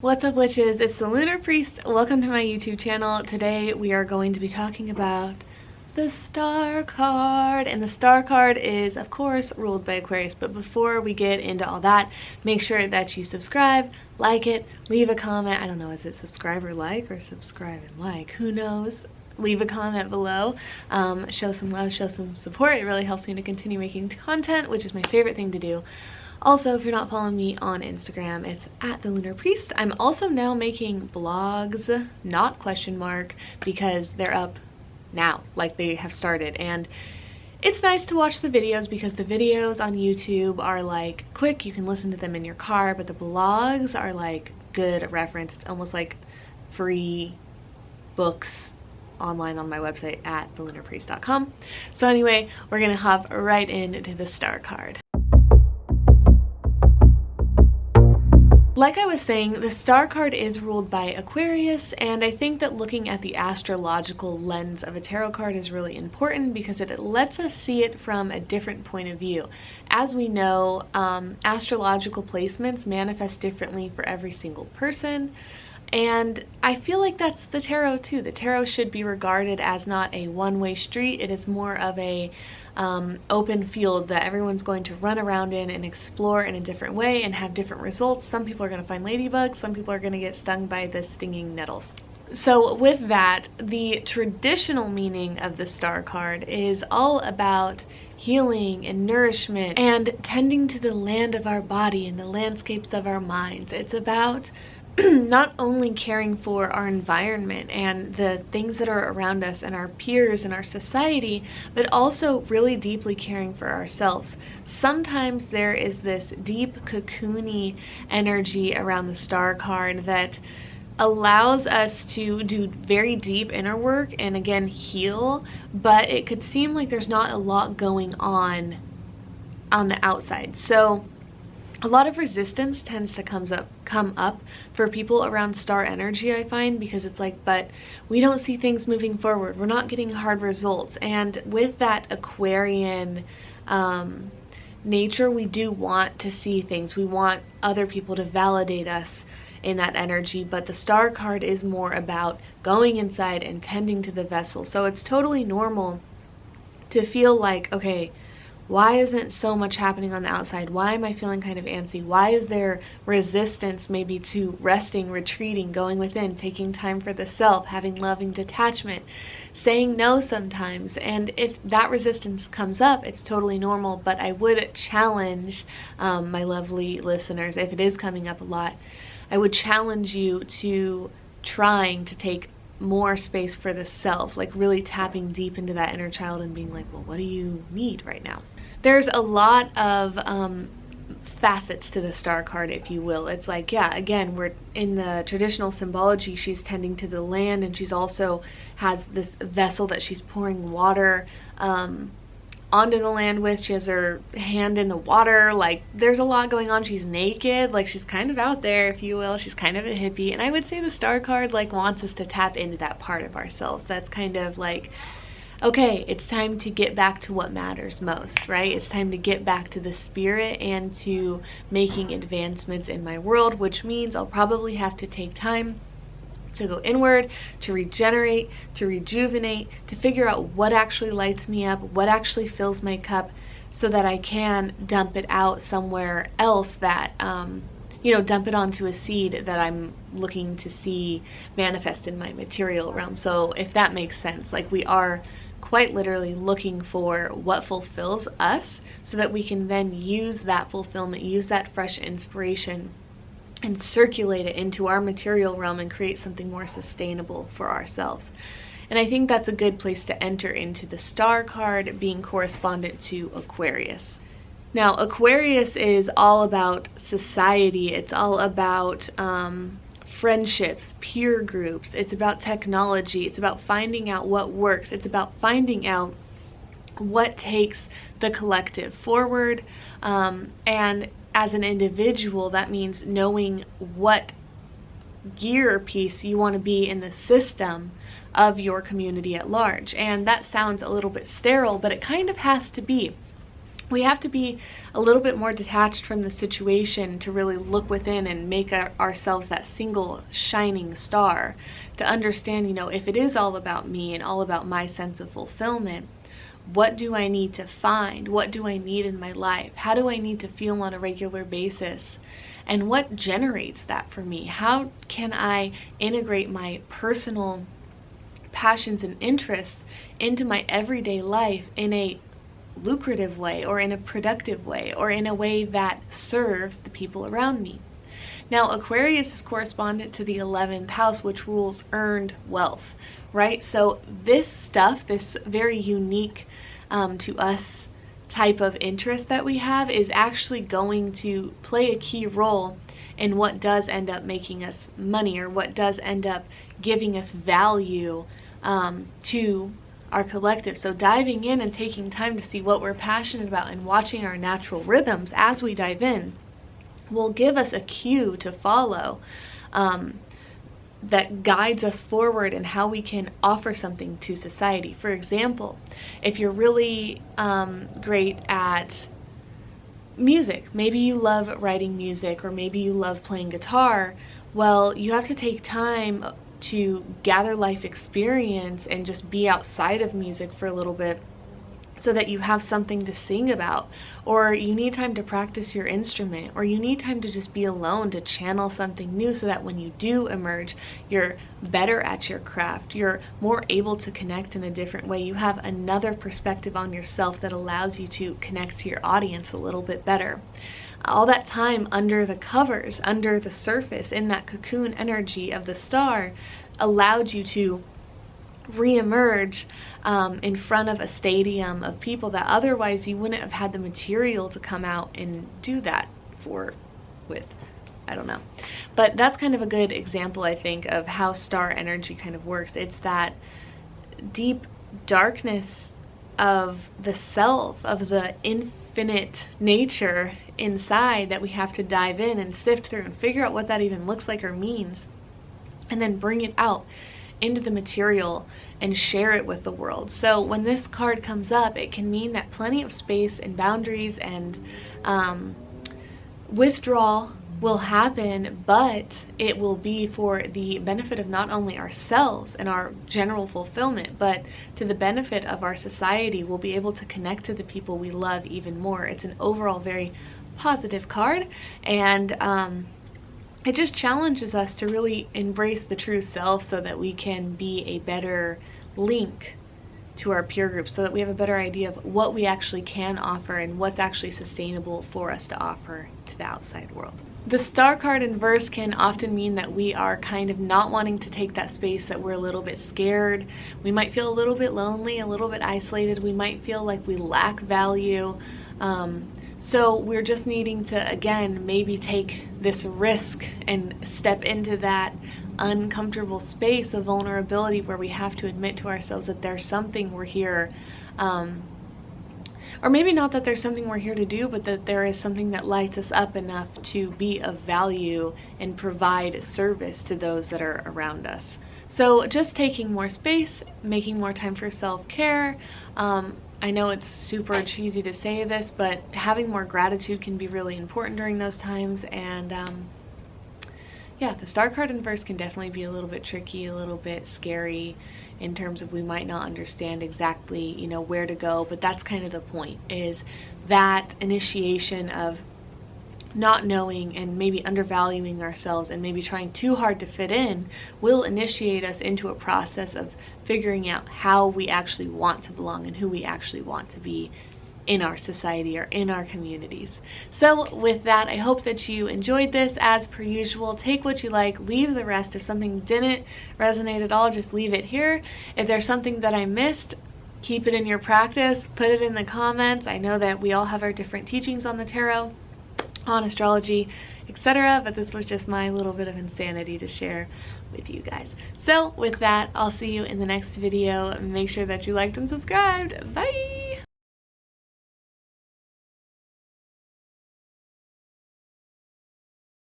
What's up, witches? It's the Lunar Priest. Welcome to my YouTube channel. Today we are going to be talking about the star card, and the star card is of course ruled by Aquarius. But before we get into all that, make sure that you subscribe, like it, leave a comment. I don't know, is it subscribe or like, or subscribe and like? Who knows? Leave a comment below. Show some love, show some support. It really helps me to continue making content, which is my favorite thing to do. Also, if you're not following me on Instagram, it's at the Lunar Priest. I'm also now making blogs, not question mark, because they're up now, like they have started. And it's nice to watch the videos because the videos on YouTube are like quick, you can listen to them in your car, but the blogs are like good reference. It's almost like free books online on my website at thelunarpriest.com. So anyway, we're gonna hop right into the star card. Like I was saying, the star card is ruled by Aquarius, and I think that looking at the astrological lens of a tarot card is really important because it lets us see it from a different point of view. As we know, astrological placements manifest differently for every single person, and I feel like that's the tarot too. The tarot should be regarded as not a one-way street. It is more of a open field that everyone's going to run around in and explore in a different way and have different results. Some people are going to find ladybugs, some people are going to get stung by the stinging nettles. So with that, the traditional meaning of the star card is all about healing and nourishment and tending to the land of our body and the landscapes of our minds. It's about not only caring for our environment and the things that are around us and our peers and our society, but also really deeply caring for ourselves. Sometimes there is this deep cocoony energy around the star card that allows us to do very deep inner work and again heal, but it could seem like there's not a lot going on the outside. So a lot of resistance tends to come up for people around star energy, I find, because it's like, but we don't see things moving forward. We're not getting hard results. And with that Aquarian nature, we do want to see things. We want other people to validate us in that energy, but the star card is more about going inside and tending to the vessel. So it's totally normal to feel like, okay, why isn't so much happening on the outside? Why am I feeling kind of antsy? Why is there resistance maybe to resting, retreating, going within, taking time for the self, having loving detachment, saying no sometimes? And if that resistance comes up, it's totally normal, but I would challenge my lovely listeners, if it is coming up a lot, I would challenge you to trying to take more space for the self, like really tapping deep into that inner child and being like, well, what do you need right now? There's a lot of facets to the star card, if you will. It's like, yeah, again, we're in the traditional symbology, she's tending to the land, and she's also has this vessel that she's pouring water onto the land with. She has her hand in the water. Like, there's a lot going on. She's naked, like she's kind of out there, if you will. She's kind of a hippie, and I would say the star card like wants us to tap into that part of ourselves that's kind of like, okay, it's time to get back to what matters most, right? It's time to get back to the spirit and to making advancements in my world, which means I'll probably have to take time to go inward, to regenerate, to rejuvenate, to figure out what actually lights me up, what actually fills my cup, so that I can dump it out somewhere else that, dump it onto a seed that I'm looking to see manifest in my material realm. So if that makes sense, like we are quite literally looking for what fulfills us so that we can then use that fulfillment, use that fresh inspiration and circulate it into our material realm and create something more sustainable for ourselves. And I think that's a good place to enter into the star card being correspondent to Aquarius. Now, Aquarius is all about society. It's all about friendships, peer groups. It's about technology. It's about finding out what works. It's about finding out what takes the collective forward. And as an individual, that means knowing what gear piece you want to be in the system of your community at large. And that sounds a little bit sterile, but it kind of has to be. we have to be a little bit more detached from the situation to really look within and make ourselves that single shining star, to understand, if it is all about me and all about my sense of fulfillment, what do I need to find? What do I need in my life? How do I need to feel on a regular basis? And what generates that for me? How can I integrate my personal passions and interests into my everyday life in a lucrative way, or in a productive way, or in a way that serves the people around me? Now, Aquarius is correspondent to the 11th house, which rules earned wealth, right? So this stuff, this very unique to us type of interest that we have, is actually going to play a key role in what does end up making us money, or what does end up giving us value to our collective. So diving in and taking time to see what we're passionate about and watching our natural rhythms as we dive in will give us a cue to follow that guides us forward in how we can offer something to society. For example, if you're really great at music, maybe you love writing music, or maybe you love playing guitar, well, you have to take time to gather life experience and just be outside of music for a little bit so that you have something to sing about, or you need time to practice your instrument, or you need time to just be alone to channel something new, so that when you do emerge, you're better at your craft, you're more able to connect in a different way, you have another perspective on yourself that allows you to connect to your audience a little bit better. All that time under the covers, under the surface, in that cocoon energy of the star, allowed you to re-emerge in front of a stadium of people that otherwise you wouldn't have had the material to come out and do that with. I don't know. But that's kind of a good example, I think, of how star energy kind of works. It's that deep darkness of the self, of the infinite nature inside, that we have to dive in and sift through and figure out what that even looks like or means, and then bring it out into the material and share it with the world. So when this card comes up, it can mean that plenty of space and boundaries and withdrawal will happen, but it will be for the benefit of not only ourselves and our general fulfillment, but to the benefit of our society. We'll be able to connect to the people we love even more. It's an overall very positive card, and it just challenges us to really embrace the true self, so that we can be a better link to our peer group, so that we have a better idea of what we actually can offer and what's actually sustainable for us to offer to the outside world. The star card in verse can often mean that we are kind of not wanting to take that space, that we're a little bit scared. We might feel a little bit lonely, a little bit isolated. We might feel like we lack value. So we're just needing to, again, maybe take this risk and step into that uncomfortable space of vulnerability, where we have to admit to ourselves that there's something we're here, or maybe not that there's something we're here to do, but that there is something that lights us up enough to be of value and provide service to those that are around us. So just taking more space, making more time for self-care. I know it's super cheesy to say this, but having more gratitude can be really important during those times. And yeah, the star card in verse can definitely be a little bit tricky, a little bit scary, in terms of we might not understand exactly, where to go. But that's kind of the point, is that initiation of not knowing and maybe undervaluing ourselves and maybe trying too hard to fit in will initiate us into a process of figuring out how we actually want to belong and who we actually want to be in our society or in our communities. So with that, I hope that you enjoyed this. As per usual, take what you like, leave the rest. If something didn't resonate at all, just leave it here. If there's something that I missed, keep it in your practice, put it in the comments. I know that we all have our different teachings on the tarot, on astrology, etc., but this was just my little bit of insanity to share with you guys. So with that, I'll see you in the next video. Make sure that you liked and subscribed. Bye!